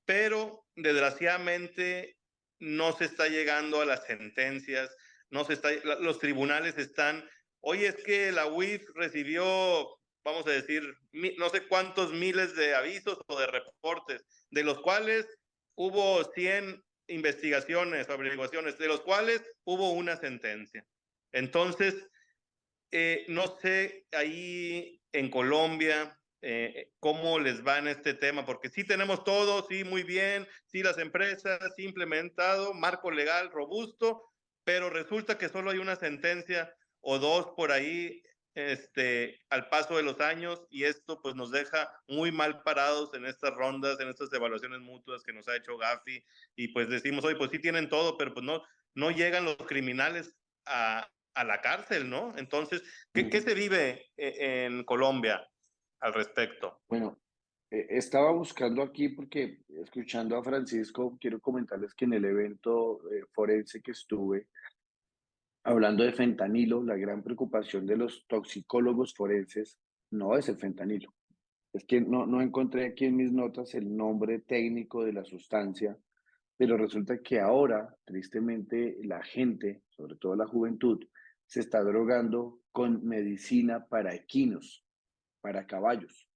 pero desgraciadamente no se está llegando a las sentencias, no se está, los tribunales están, oye, es que la UIF recibió, vamos a decir, no sé cuántos miles de avisos o de reportes, de los cuales hubo 100 investigaciones o averiguaciones, de los cuales hubo una sentencia. Entonces, no sé ahí en Colombia cómo les va en este tema, porque sí tenemos todo, sí, muy bien, sí las empresas, sí implementado, marco legal robusto, pero resulta que solo hay una sentencia o dos por ahí al paso de los años, y esto pues nos deja muy mal parados en estas rondas, en estas evaluaciones mutuas que nos ha hecho Gafi, y pues decimos, oye, pues sí tienen todo, pero pues no llegan los criminales a la cárcel, ¿no? Entonces, ¿qué se vive en Colombia al respecto? Bueno, estaba buscando aquí porque, escuchando a Francisco, quiero comentarles que en el evento forense que estuve, hablando de fentanilo, la gran preocupación de los toxicólogos forenses no es el fentanilo. Es que no encontré aquí en mis notas el nombre técnico de la sustancia, pero resulta que ahora, tristemente, la gente, sobre todo la juventud, se está drogando con medicina para equinos, para caballos.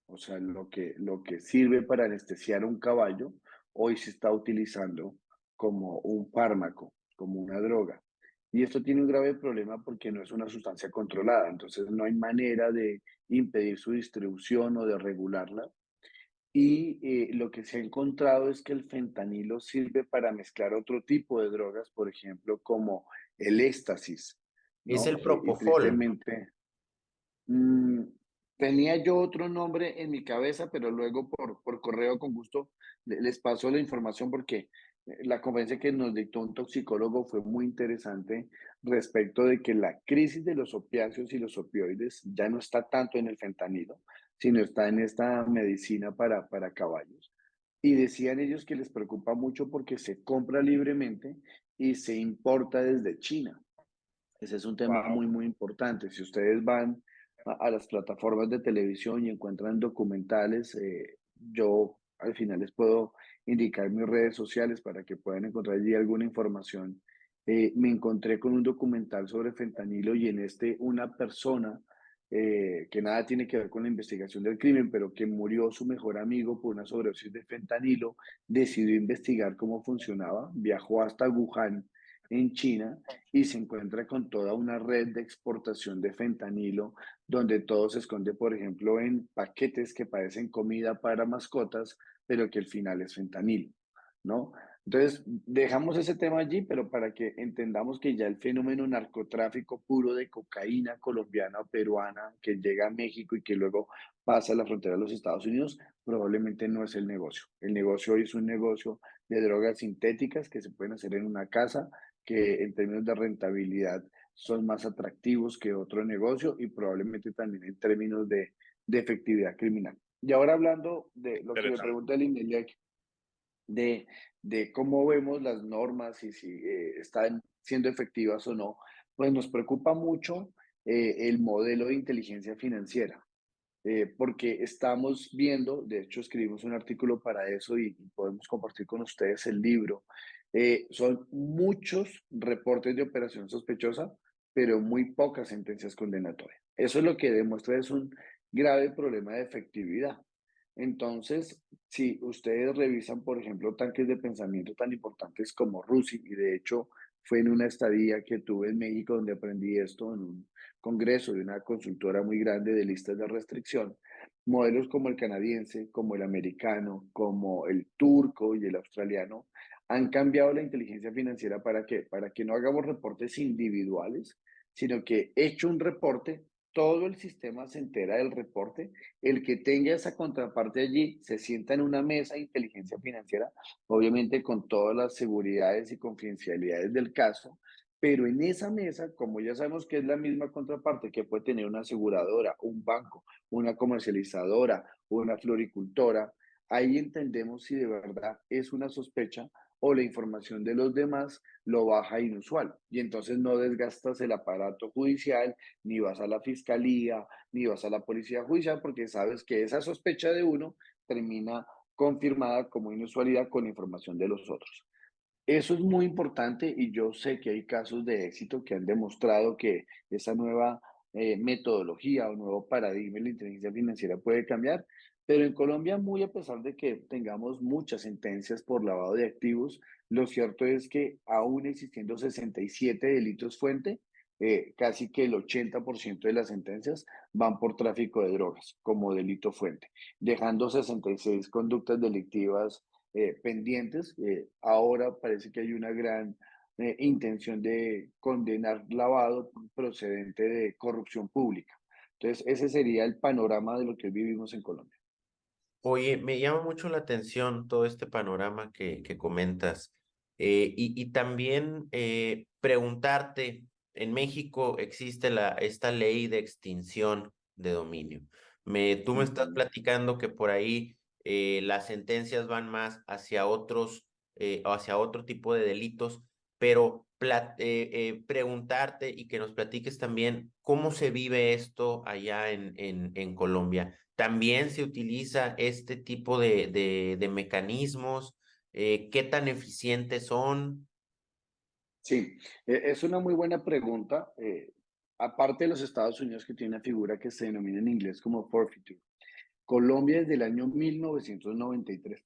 O sea, lo que sirve para anestesiar un caballo, hoy se está utilizando como un fármaco, como una droga. Y esto tiene un grave problema porque no es una sustancia controlada, entonces no hay manera de impedir su distribución o de regularla. Y lo que se ha encontrado es que el fentanilo sirve para mezclar otro tipo de drogas, por ejemplo, como el éxtasis, Es ¿no? el Y propofol. tristemente, mm, Tenía yo otro nombre en mi cabeza, pero luego por correo con gusto les paso la información porque la conferencia que nos dictó un toxicólogo fue muy interesante respecto de que la crisis de los opiáceos y los opioides ya no está tanto en el fentanilo, sino está en esta medicina para caballos. Y decían ellos que les preocupa mucho porque se compra libremente y se importa desde China. Ese es un tema Wow. muy, muy importante. Si ustedes van a las plataformas de televisión y encuentran documentales, yo al final les puedo indicar mis redes sociales para que puedan encontrar allí alguna información. Me encontré con un documental sobre fentanilo y en este una persona que nada tiene que ver con la investigación del crimen, pero que murió su mejor amigo por una sobredosis de fentanilo, decidió investigar cómo funcionaba, viajó hasta Wuhan en China y se encuentra con toda una red de exportación de fentanilo, donde todo se esconde, por ejemplo, en paquetes que parecen comida para mascotas, pero que al final es fentanilo, ¿no? Entonces, dejamos ese tema allí, pero para que entendamos que ya el fenómeno narcotráfico puro de cocaína colombiana o peruana que llega a México y que luego pasa a la frontera de los Estados Unidos, probablemente no es el negocio. El negocio hoy es un negocio de drogas sintéticas que se pueden hacer en una casa, que en términos de rentabilidad son más atractivos que otro negocio y probablemente también en términos de efectividad criminal. Y ahora hablando de lo que me Interesante. pregunta el INELIAC, de, de cómo vemos las normas y si están siendo efectivas o no, pues nos preocupa mucho el modelo de inteligencia financiera. Porque estamos viendo, de hecho escribimos un artículo para eso y podemos compartir con ustedes el libro. Son muchos reportes de operación sospechosa, pero muy pocas sentencias condenatorias. Eso es lo que demuestra es un grave problema de efectividad. Entonces, si ustedes revisan, por ejemplo, tanques de pensamiento tan importantes como Rusi, y de hecho fue en una estadía que tuve en México donde aprendí esto en un congreso de una consultora muy grande de listas de restricción, modelos como el canadiense, como el americano, como el turco y el australiano han cambiado la inteligencia financiera para qué? Para que no hagamos reportes individuales, sino que hecho un reporte, todo el sistema se entera del reporte, el que tenga esa contraparte allí se sienta en una mesa de inteligencia financiera, obviamente con todas las seguridades y confidencialidades del caso, pero en esa mesa, como ya sabemos que es la misma contraparte que puede tener una aseguradora, un banco, una comercializadora, una floricultora, ahí entendemos si de verdad es una sospecha o la información de los demás lo baja inusual. Y entonces no desgastas el aparato judicial, ni vas a la fiscalía, ni vas a la policía judicial, porque sabes que esa sospecha de uno termina confirmada como inusualidad con la información de los otros. Eso es muy importante y yo sé que hay casos de éxito que han demostrado que esa nueva metodología o nuevo paradigma de la inteligencia financiera puede cambiar, pero en Colombia, muy a pesar de que tengamos muchas sentencias por lavado de activos, lo cierto es que aún existiendo 67 delitos fuente, casi que el 80% de las sentencias van por tráfico de drogas como delito fuente, dejando 66 conductas delictivas pendientes. Ahora parece que hay una gran intención de condenar lavado procedente de corrupción pública. Entonces, ese sería el panorama de lo que vivimos en Colombia. Oye, me llama mucho la atención todo este panorama que comentas. Y también preguntarte, en México existe esta ley de extinción de dominio. Tú me estás Ujú. platicando que por ahí las sentencias van más hacia otro tipo de delitos, pero preguntarte y que nos platiques también cómo se vive esto allá en Colombia. También se utiliza este tipo de mecanismos. ¿Qué tan eficientes son? Sí, es una muy buena pregunta. Aparte de los Estados Unidos que tiene una figura que se denomina en inglés como forfeiture, Colombia desde el año 1993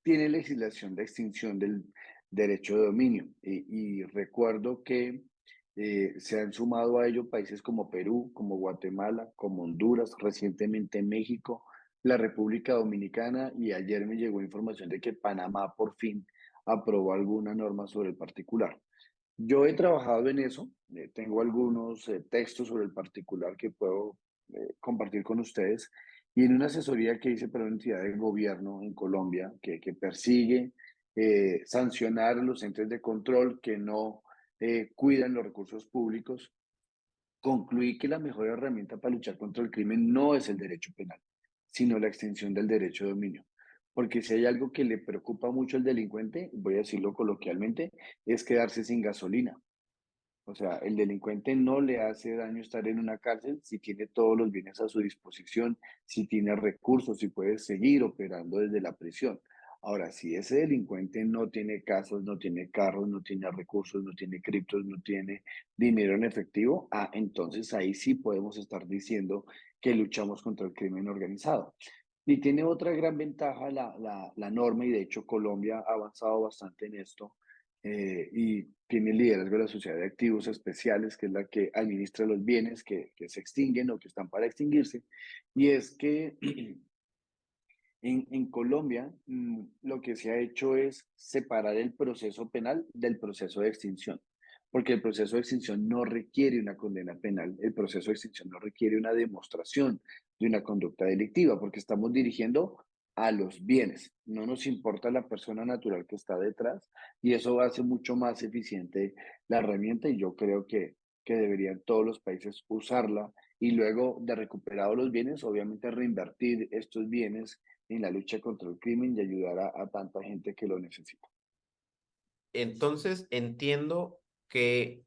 tiene legislación de extinción del derecho de dominio. Y recuerdo que se han sumado a ello países como Perú, como Guatemala, como Honduras, recientemente México, la República Dominicana y ayer me llegó información de que Panamá por fin aprobó alguna norma sobre el particular. Yo he trabajado en eso, tengo algunos textos sobre el particular que puedo compartir con ustedes. Y en una asesoría que hice para una entidad de gobierno en Colombia que persigue sancionar a los entes de control que no cuidan los recursos públicos, concluí que la mejor herramienta para luchar contra el crimen no es el derecho penal, sino la extensión del derecho de dominio. Porque si hay algo que le preocupa mucho al delincuente, voy a decirlo coloquialmente, es quedarse sin gasolina. O sea, el delincuente no le hace daño estar en una cárcel si tiene todos los bienes a su disposición, si tiene recursos, si puede seguir operando desde la prisión. Ahora, si ese delincuente no tiene casas, no tiene carros, no tiene recursos, no tiene criptos, no tiene dinero en efectivo, entonces ahí sí podemos estar diciendo que luchamos contra el crimen organizado. Y tiene otra gran ventaja la norma, y de hecho Colombia ha avanzado bastante en esto, y tiene liderazgo de la Sociedad de Activos Especiales, que es la que administra los bienes que se extinguen o que están para extinguirse. Y es que en Colombia lo que se ha hecho es separar el proceso penal del proceso de extinción, porque el proceso de extinción no requiere una condena penal, el proceso de extinción no requiere una demostración de una conducta delictiva, porque estamos dirigiendo a los bienes, no nos importa la persona natural que está detrás, y eso hace mucho más eficiente la herramienta, y yo creo que deberían todos los países usarla, y luego de recuperados los bienes, obviamente reinvertir estos bienes en la lucha contra el crimen y ayudar a tanta gente que lo necesita. Entonces entiendo que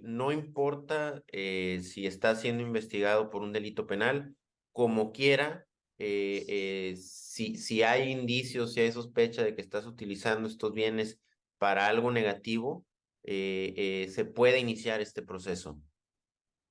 no importa si está siendo investigado por un delito penal, como quiera, si hay indicios, si hay sospecha de que estás utilizando estos bienes para algo negativo, se puede iniciar este proceso.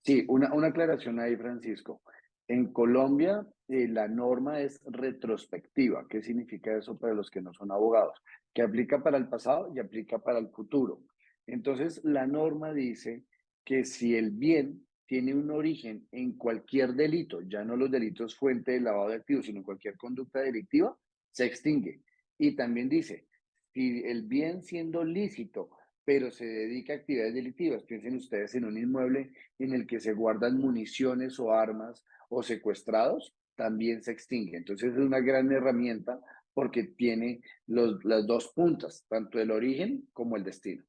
Sí, una aclaración ahí, Francisco. En Colombia, la norma es retrospectiva. ¿Qué significa eso para los que no son abogados? Que aplica para el pasado y aplica para el futuro. Entonces, la norma dice que si el bien tiene un origen en cualquier delito, ya no los delitos fuente de lavado de activos, sino en cualquier conducta delictiva, se extingue. Y también dice, si el bien siendo lícito, pero se dedica a actividades delictivas, piensen ustedes en un inmueble en el que se guardan municiones o armas o secuestrados, también se extingue. Entonces es una gran herramienta porque tiene las dos puntas, tanto el origen como el destino.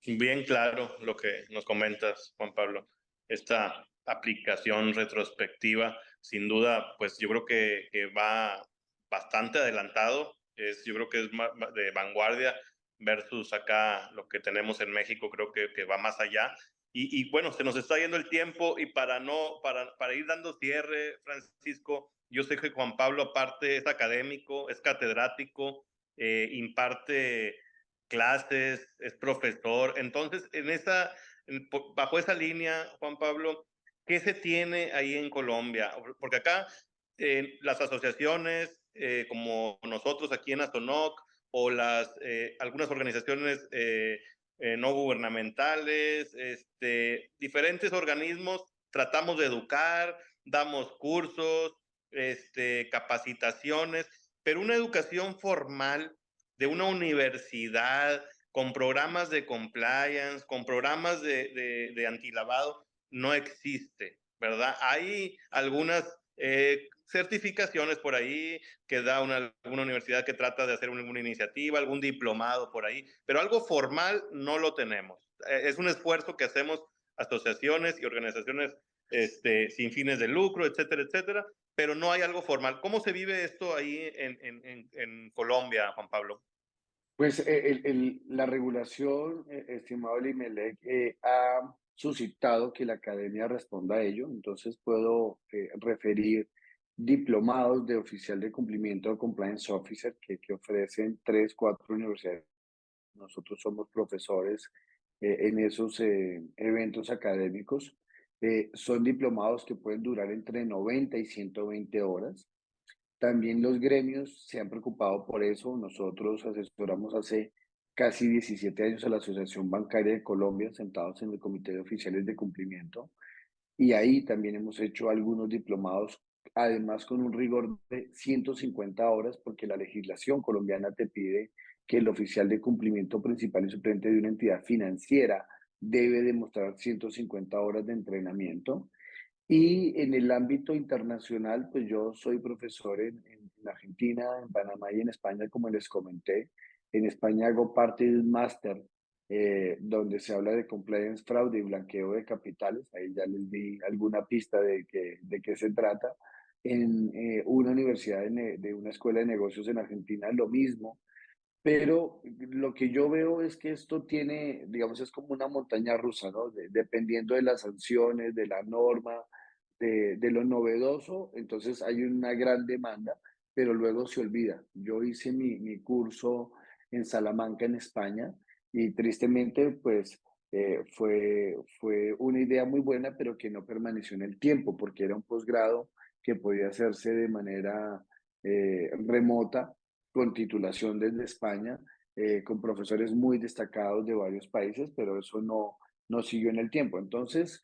Bien claro lo que nos comentas, Juan Pablo. Esta aplicación retrospectiva, sin duda, pues yo creo que va bastante adelantado. Yo creo que es de vanguardia versus acá lo que tenemos en México, creo que va más allá. Y bueno, se nos está yendo el tiempo y para ir dando cierre, Francisco, yo sé que Juan Pablo aparte es académico, es catedrático, imparte clases, es profesor. Entonces, bajo esa línea, Juan Pablo, ¿qué se tiene ahí en Colombia? Porque acá las asociaciones, como nosotros aquí en ASONOC, o algunas organizaciones no gubernamentales, diferentes organismos, tratamos de educar, damos cursos, capacitaciones, pero una educación formal de una universidad con programas de compliance, con programas de antilavado, no existe, ¿verdad? Hay algunas certificaciones por ahí que da alguna universidad que trata de hacer una iniciativa, algún diplomado por ahí, pero algo formal no lo tenemos. Es un esfuerzo que hacemos asociaciones y organizaciones sin fines de lucro, etcétera, etcétera, pero no hay algo formal. ¿Cómo se vive esto ahí en Colombia, Juan Pablo? Pues la regulación, estimado Limelec, ha suscitado que la academia responda a ello. Entonces puedo referir diplomados de oficial de cumplimiento o compliance officer que ofrecen 3, 4 universidades. Nosotros somos profesores en esos eventos académicos. Son diplomados que pueden durar entre 90 y 120 horas. También los gremios se han preocupado por eso. Nosotros asesoramos hace casi 17 años a la Asociación Bancaria de Colombia, sentados en el Comité de Oficiales de Cumplimiento, y ahí también hemos hecho algunos diplomados, además con un rigor de 150 horas, porque la legislación colombiana te pide que el oficial de cumplimiento principal y suplente de una entidad financiera debe demostrar 150 horas de entrenamiento. Y en el ámbito internacional, pues yo soy profesor en Argentina, en Panamá y en España, como les comenté. En España hago parte de un máster donde se habla de compliance, fraude y blanqueo de capitales. Ahí ya les di alguna pista de qué se trata. En una universidad de una escuela de negocios en Argentina, lo mismo. Pero lo que yo veo es que esto tiene, digamos, es como una montaña rusa, ¿no? Dependiendo de las sanciones, de la norma, de lo novedoso, entonces hay una gran demanda, pero luego se olvida. Yo hice mi curso en Salamanca, en España, y tristemente, pues, fue una idea muy buena, pero que no permaneció en el tiempo, porque era un posgrado que podía hacerse de manera remota con titulación desde España, con profesores muy destacados de varios países, pero eso no siguió en el tiempo. Entonces,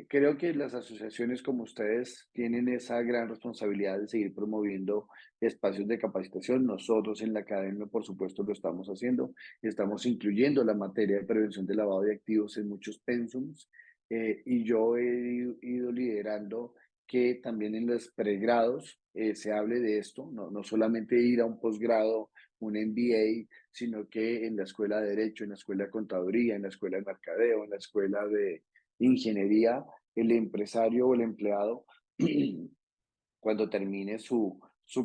creo que las asociaciones como ustedes tienen esa gran responsabilidad de seguir promoviendo espacios de capacitación. Nosotros en la academia, por supuesto, lo estamos haciendo. Estamos incluyendo la materia de prevención de lavado de activos en muchos pensums, y yo he ido liderando que también en los pregrados se hable de esto, no solamente ir a un posgrado, un MBA, sino que en la escuela de Derecho, en la escuela de Contaduría, en la escuela de Mercadeo, en la escuela de Ingeniería, el empresario o el empleado, cuando termine su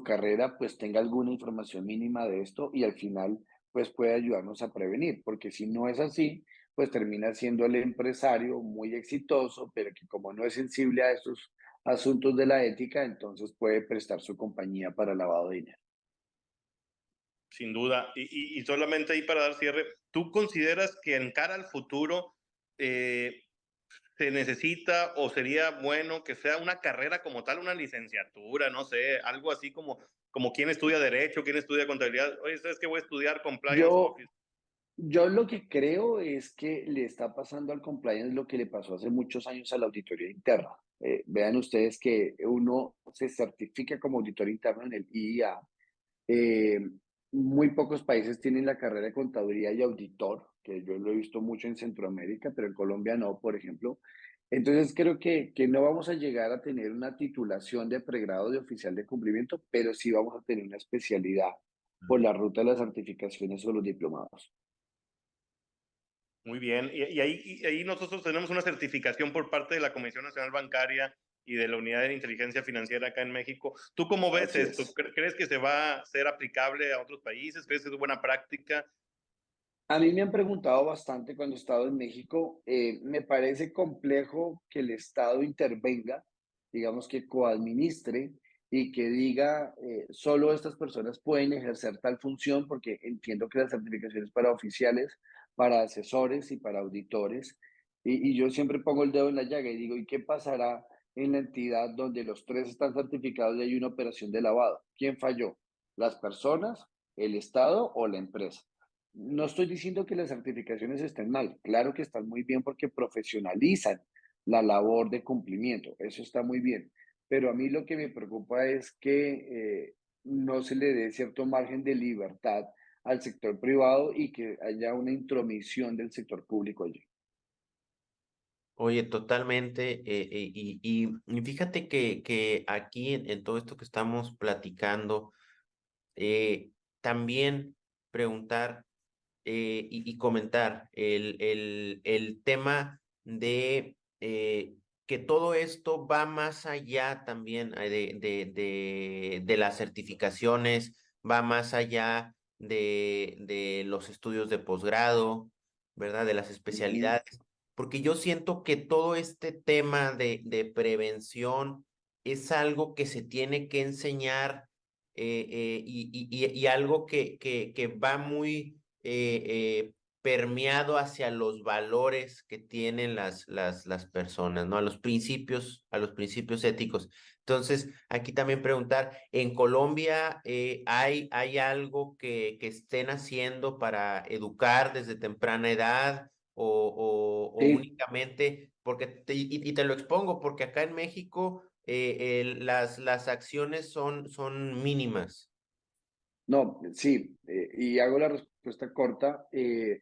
carrera, pues tenga alguna información mínima de esto y al final, pues puede ayudarnos a prevenir, porque si no es así, pues termina siendo el empresario muy exitoso, pero que como no es sensible a estos asuntos de la ética, entonces puede prestar su compañía para lavado de dinero. Sin duda. Y solamente ahí para dar cierre, ¿tú consideras que en cara al futuro se necesita o sería bueno que sea una carrera como tal, una licenciatura, no sé, algo así como quien estudia Derecho, quien estudia Contabilidad? Oye, ¿sabes qué? Voy a estudiar Compliance Yo, Office. yo lo que creo es que le está pasando al compliance lo que le pasó hace muchos años a la auditoría interna. Vean ustedes que uno se certifica como auditor interno en el IIA. Eh, Muy pocos países tienen la carrera de contaduría y auditor, que yo lo he visto mucho en Centroamérica, pero en Colombia no, por ejemplo. Entonces creo que no vamos a llegar a tener una titulación de pregrado de oficial de cumplimiento, pero sí vamos a tener una especialidad por la ruta de las certificaciones o los diplomados. Muy bien. Y ahí nosotros tenemos una certificación por parte de la Comisión Nacional Bancaria y de la Unidad de Inteligencia Financiera acá en México. ¿Tú cómo ves Así esto? es. ¿Crees que se va a ser aplicable a otros países? ¿Crees que es buena práctica? A mí me han preguntado bastante cuando he estado en México. Me parece complejo que el Estado intervenga, digamos que coadministre y que diga solo estas personas pueden ejercer tal función, porque entiendo que las certificaciones para oficiales, para asesores y para auditores, y yo siempre pongo el dedo en la llaga y digo, ¿y qué pasará en la entidad donde los tres están certificados y hay una operación de lavado? ¿Quién falló? ¿Las personas, el Estado o la empresa? No estoy diciendo que las certificaciones estén mal, claro que están muy bien porque profesionalizan la labor de cumplimiento, eso está muy bien, pero a mí lo que me preocupa es que no se le dé cierto margen de libertad al sector privado y que haya una intromisión del sector público allí. Oye, totalmente. Y fíjate que aquí en todo esto que estamos platicando, eh, también preguntar y comentar el tema de que todo esto va más allá también de las certificaciones, va más allá de los estudios de posgrado, ¿verdad? De las Ujú. especialidades, porque yo siento que todo este tema de prevención es algo que se tiene que enseñar y algo que va muy permeado hacia los valores que tienen las personas, ¿no? A los principios éticos. Entonces, aquí también preguntar, ¿en Colombia hay algo que estén haciendo para educar desde temprana edad o Sí, únicamente, porque y te lo expongo, porque acá en México las acciones son mínimas. no, sí, y hago la respuesta corta.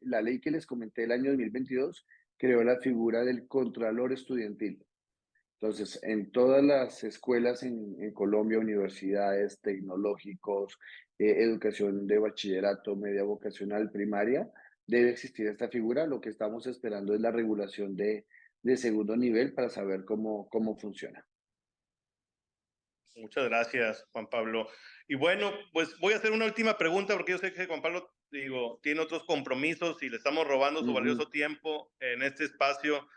La ley que les comenté del año 2022 creó la figura del contralor estudiantil. Entonces, en todas las escuelas en Colombia, universidades, tecnológicos, educación de bachillerato, media vocacional, primaria, debe existir esta figura. Lo que estamos esperando es la regulación de segundo nivel para saber cómo funciona. Muchas gracias, Juan Pablo. Y bueno, pues voy a hacer una última pregunta porque yo sé que Juan Pablo, digo, tiene otros compromisos y le estamos robando su Ujú. valioso tiempo en este espacio,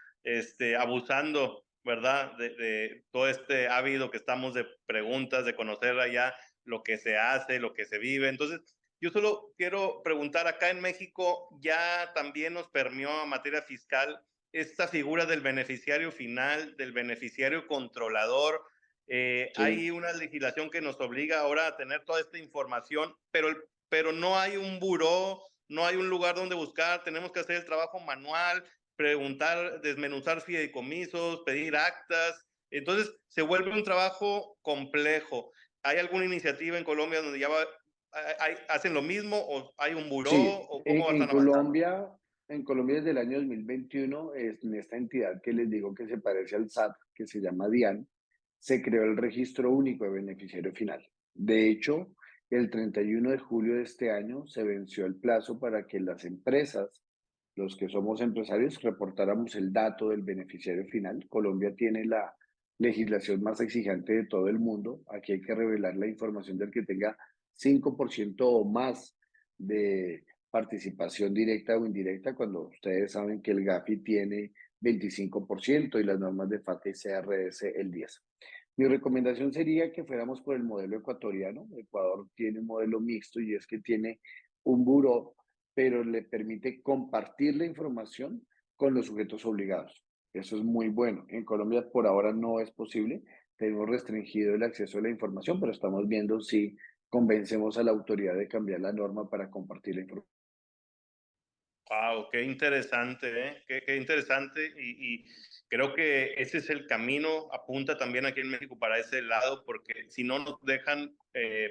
abusando, ¿verdad? De todo este ávido que estamos de preguntas, de conocer allá lo que se hace, lo que se vive. Entonces, yo solo quiero preguntar, acá en México ya también nos permeó a materia fiscal esta figura del beneficiario final, del beneficiario controlador. Sí. Hay una legislación que nos obliga ahora a tener toda esta información, pero no hay un buró, no hay un lugar donde buscar, tenemos que hacer el trabajo manual, preguntar, desmenuzar fideicomisos, pedir actas, entonces se vuelve un trabajo complejo. ¿Hay alguna iniciativa en Colombia donde ya hacen lo mismo o hay un buró Sí, o en, cómo en están avanzando? Colombia, en Colombia desde el año 2021, en esta entidad que les digo que se parece al SAT, que se llama DIAN, se creó el registro único de beneficiario final. De hecho, el 31 de julio de este año se venció el plazo para que las empresas, los que somos empresarios, reportáramos el dato del beneficiario final. Colombia tiene la legislación más exigente de todo el mundo. Aquí hay que revelar la información del que tenga 5% o más de participación directa o indirecta, cuando ustedes saben que el GAFI tiene 25% y las normas de FATE y CRS el 10%. Mi recomendación sería que fuéramos por el modelo ecuatoriano. Ecuador tiene un modelo mixto y es que tiene un buró, pero le permite compartir la información con los sujetos obligados. Eso es muy bueno. En Colombia por ahora no es posible. Tenemos restringido el acceso a la información, pero estamos viendo si convencemos a la autoridad de cambiar la norma para compartir la información. Wow, qué interesante, ¿eh? Qué interesante y creo que ese es el camino, apunta también aquí en México para ese lado, porque si no nos dejan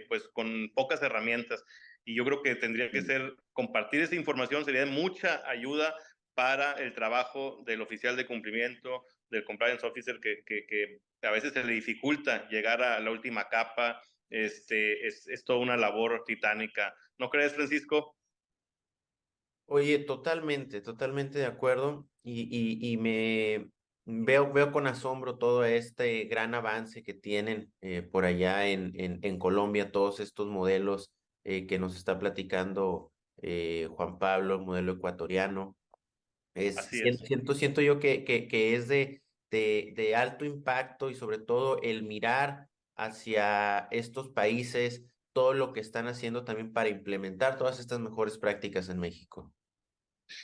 pues con pocas herramientas y yo creo que tendría que ser, compartir esa información sería de mucha ayuda para el trabajo del oficial de cumplimiento, del compliance officer, que a veces se le dificulta llegar a la última capa, es toda una labor titánica. ¿No crees, Francisco? Oye, totalmente de acuerdo y me veo con asombro todo este gran avance que tienen por allá en Colombia, todos estos modelos que nos está platicando Juan Pablo, el modelo ecuatoriano. Así es. Siento yo que es de alto impacto y sobre todo el mirar hacia estos países, todo lo que están haciendo también para implementar todas estas mejores prácticas en México.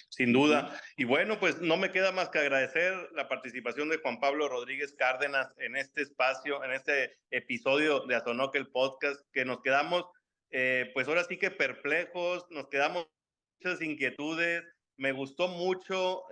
Sin duda. Y bueno, pues no me queda más que agradecer la participación de Juan Pablo Rodríguez Cárdenas en este espacio, en este episodio de Azonoc el podcast, que nos quedamos, pues ahora sí que perplejos, nos quedamos muchas inquietudes. Me gustó mucho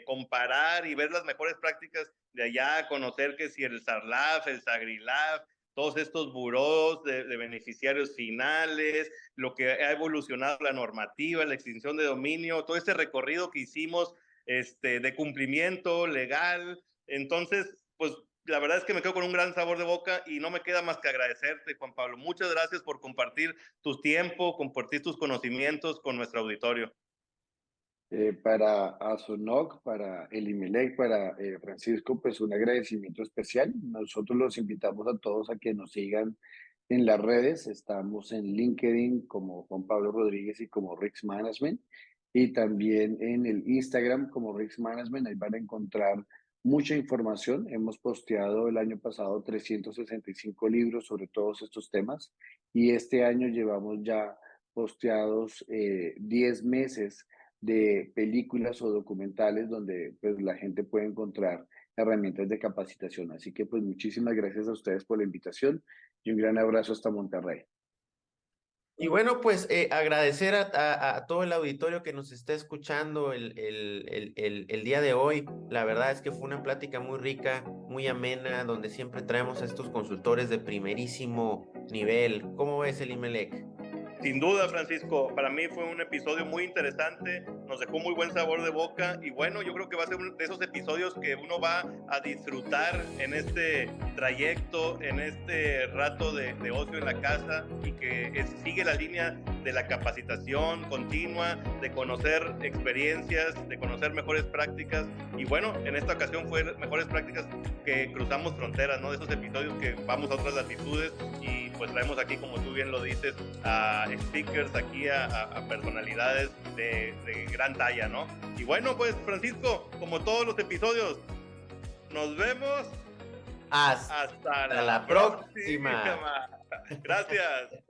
comparar y ver las mejores prácticas de allá, conocer que si el SARLAF, el SAGRILAF, todos estos burós de beneficiarios finales, lo que ha evolucionado la normativa, la extinción de dominio, todo este recorrido que hicimos de cumplimiento legal. Entonces, pues la verdad es que me quedo con un gran sabor de boca y no me queda más que agradecerte, Juan Pablo. Muchas gracias por compartir tu tiempo, compartir tus conocimientos con nuestro auditorio. Para Azonoc, para Elimelec, para Francisco, pues un agradecimiento especial. Nosotros los invitamos a todos a que nos sigan en las redes. Estamos en LinkedIn como Juan Pablo Rodríguez y como Rix Management. Y también en el Instagram como Rix Management. Ahí van a encontrar mucha información. Hemos posteado el año pasado 365 libros sobre todos estos temas. Y este año llevamos ya posteados 10 meses de películas o documentales donde pues la gente puede encontrar herramientas de capacitación. Así que pues muchísimas gracias a ustedes por la invitación y un gran abrazo hasta Monterrey. Y bueno, pues agradecer a todo el auditorio que nos está escuchando el día de hoy. La verdad es que fue una plática muy rica, muy amena, donde siempre traemos a estos consultores de primerísimo nivel. ¿Cómo ves el IMELEC? Sin duda, Francisco, para mí fue un episodio muy interesante, nos dejó muy buen sabor de boca y bueno, yo creo que va a ser uno de esos episodios que uno va a disfrutar en este trayecto, en este rato de ocio en la casa y que sigue la línea de la capacitación continua, de conocer experiencias, de conocer mejores prácticas y bueno, en esta ocasión fue mejores prácticas que cruzamos fronteras, ¿no? De esos episodios que vamos a otras latitudes y pues traemos aquí, como tú bien lo dices, a speakers, aquí a personalidades de gran talla, ¿no? Y bueno, pues Francisco, como todos los episodios, nos vemos Hasta hasta la próxima. Gracias.